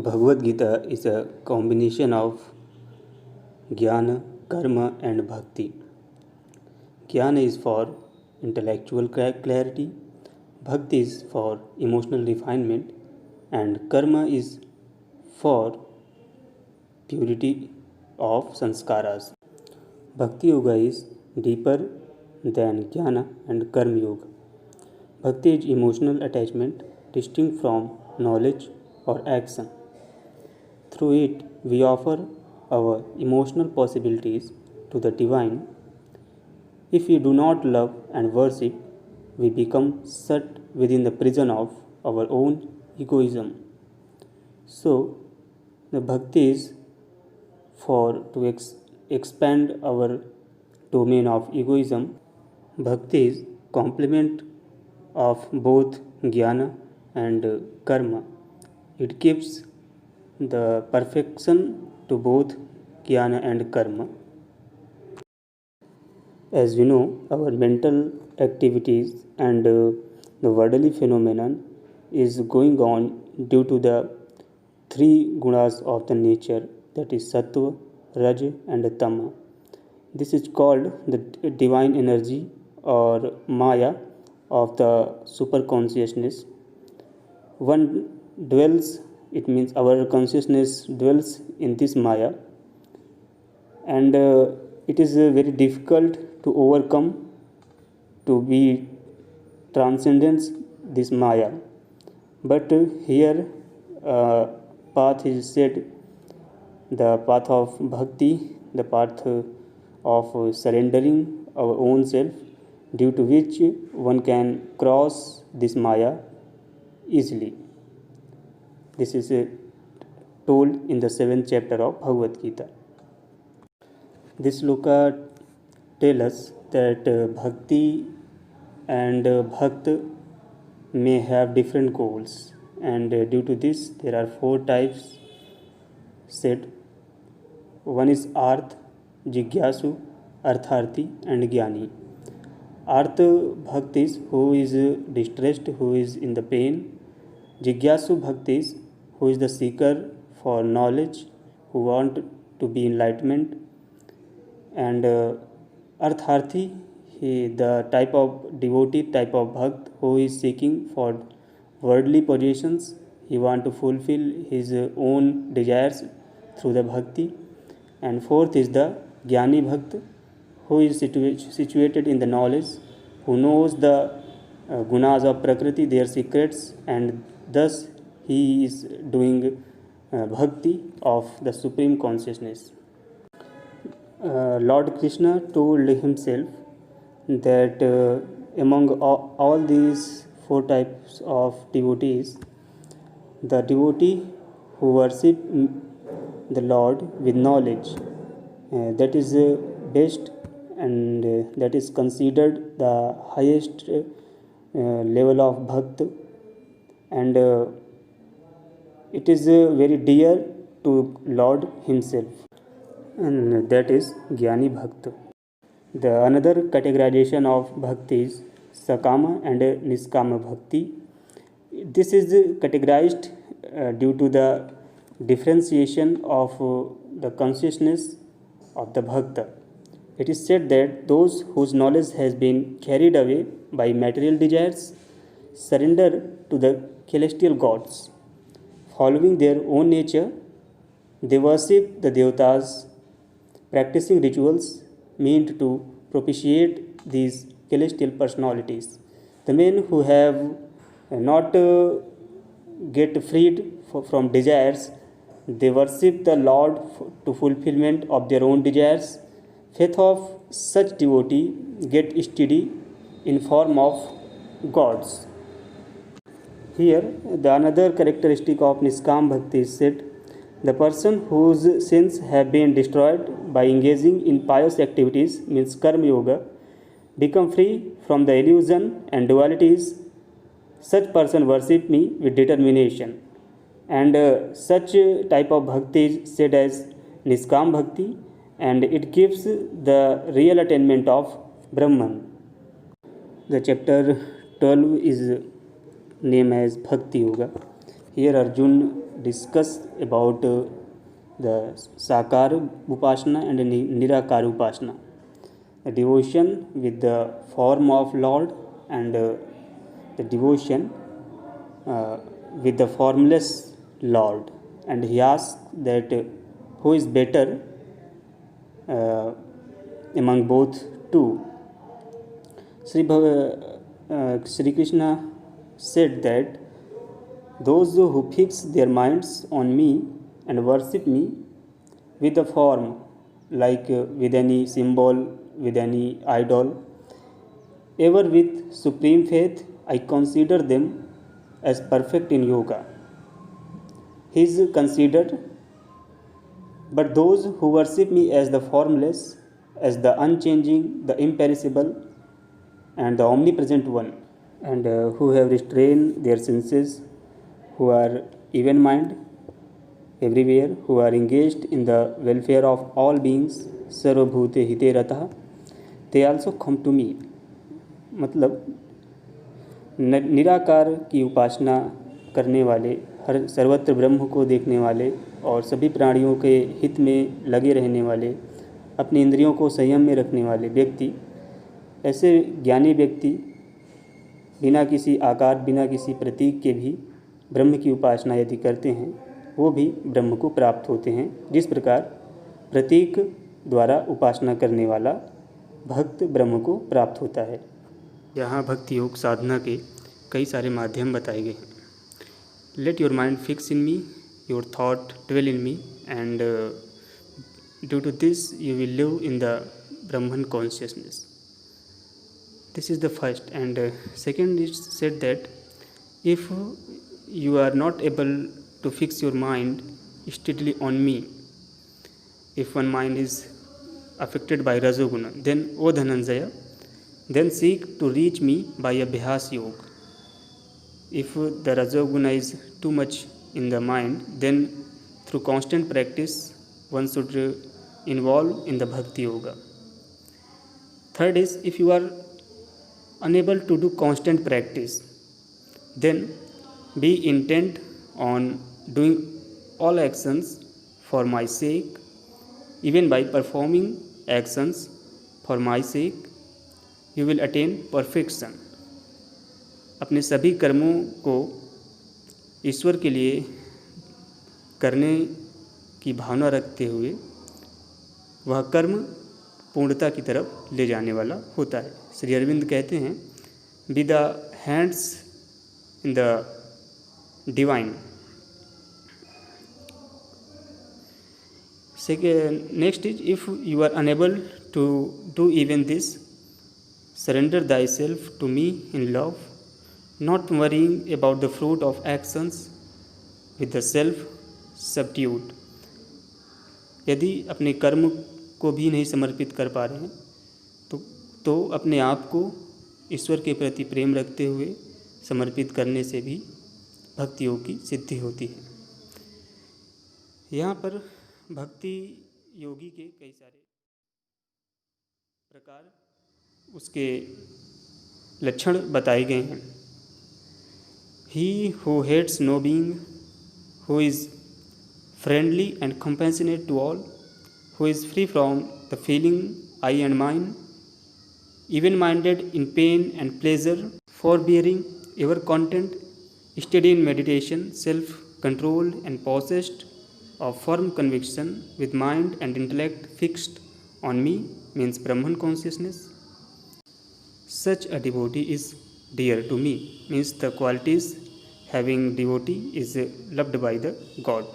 Bhagavad Gita is a combination of Jnana, Karma, and Bhakti. Jnana is for intellectual clarity, Bhakti is for emotional refinement, and Karma is for purity of sanskaras. Bhakti Yoga is deeper than Jnana and Karma Yoga. Bhakti is emotional attachment distinct from knowledge or action. Through it, we offer our emotional possibilities to the divine. If we do not love and worship, we become shut within the prison of our own egoism. So, the bhakti is for to expand our domain of egoism. Bhakti is complement of both jnana and karma. It gives the perfection to both jnana and karma. As we know, our mental activities and the worldly phenomenon is going on due to the three gunas of the nature, that is sattva, raj, and tama. This is called the divine energy or maya of the super consciousness. One dwells, it means our consciousness dwells in this maya, and it is very difficult to overcome, to be transcendence this maya. But here path is said, the path of bhakti, the path of surrendering our own self, due to which one can cross this maya easily. This is told in the 7th chapter of Bhagavad Gita. This sloka tells us that bhakti and bhakt may have different goals, and due to this there are 4 types said. One is arth, jigyasu, artharthi, and jnani. Arth bhakt is who is distressed, who is in the pain. Jigyasu bhakt is who is the seeker for knowledge, who want to be enlightenment. And artharthi, the type of devotee, type of bhakt, who is seeking for worldly possessions. He want to fulfill his own desires through the bhakti. And fourth is the jnani bhakt, who is situated in the knowledge, who knows the gunas of prakriti, their secrets, and thus he is doing bhakti of the supreme consciousness. Lord Krishna told himself that among all these 4 types of devotees, the devotee who worship the Lord with knowledge, that is best, and that is considered the highest level of bhakt, and it is very dear to Lord himself, and that is jnani bhakt. The another categorization of bhakti is sakama and niskama bhakti. This is categorized due to the differentiation of the consciousness of the bhakta. It is said that those whose knowledge has been carried away by material desires surrender to the celestial gods. Following their own nature, they worship the devatas, practicing rituals meant to propitiate these celestial personalities. The men who have not get freed from desires, they worship the Lord to fulfillment of their own desires. Faith of such devotee get steady in form of gods. Here, the another characteristic of Niskam Bhakti is said, the person whose sins have been destroyed by engaging in pious activities, means Karma Yoga, become free from the illusion and dualities. Such person worship me with determination, and such type of bhakti is said as Niskam Bhakti, and it gives the real attainment of Brahman. The chapter 12 is named as Bhakti Yoga. Here Arjun discussed about the Sakar Upasana and Nirakar Upasana. The devotion with the form of Lord and the devotion with the formless Lord. And he asked that who is better among both two. Sri Krishna said that those who fix their minds on me and worship me with a form, like with any symbol, with any idol, ever with supreme faith, I consider them as perfect in yoga. He is considered, but those who worship me as the formless, as the unchanging, the imperishable, and the omnipresent one, and who have restrained their senses, who are even mind everywhere, who are engaged in the welfare of all beings, sarvabhute hite ratah, they also come to me. मतलब निराकार की उपासना करने वाले, हर सर्वत्र ब्रह्म को देखने वाले और सभी प्राणियों के हित में लगे रहने वाले, अपनी इंद्रियों को संयम में रखने वाले व्यक्ति, ऐसे ज्ञानी व्यक्ति बिना किसी आकार, बिना किसी प्रतीक के भी ब्रह्म की उपासना यदि करते हैं, वो भी ब्रह्म को प्राप्त होते हैं, जिस प्रकार प्रतीक द्वारा उपासना करने वाला भक्त ब्रह्म को प्राप्त होता है। यहाँ भक्ति योग साधना के कई सारे माध्यम बताए गए हैं। Let your mind fix in me, your thought dwell in me, and due to this you will live in the Brahman consciousness. This is the first. And second is said that if you are not able to fix your mind steadily on me, if one mind is affected by Rajoguna, then O Dhananjaya, then seek to reach me by Abhyas Yoga. If the Rajoguna is too much in the mind, then through constant practice one should involve in the Bhakti Yoga. Third is, if you are unable to do constant practice, then be intent on doing all actions for my sake. Even by performing actions for my sake, you will attain perfection. अपने सभी कर्मों को ईश्वर के लिए करने की भावना रखते हुए वह कर्म पूर्णता की तरफ ले जाने वाला होता है। श्री अरविंद कहते हैं, with the hands in the divine. Next is, if you are unable to do even this, surrender thy self to me in love, not worrying about the fruit of actions, with the self subdued. यदि अपने कर्म को भी नहीं समर्पित कर पा रहे हैं तो अपने आप को ईश्वर के प्रति प्रेम रखते हुए समर्पित करने से भी भक्ति योग की सिद्धि होती है. यहाँ पर भक्ति योगी के कई सारे प्रकार, उसके लक्षण बताए गए हैं. He who hates no being, who is friendly and compassionate to all, who is free from the feeling I and mine, even-minded in pain and pleasure, forbearing, ever content, steady in meditation, self-controlled and possessed of firm conviction, with mind and intellect fixed on me, means Brahman consciousness. Such a devotee is dear to me, means the qualities having devotee is loved by the God.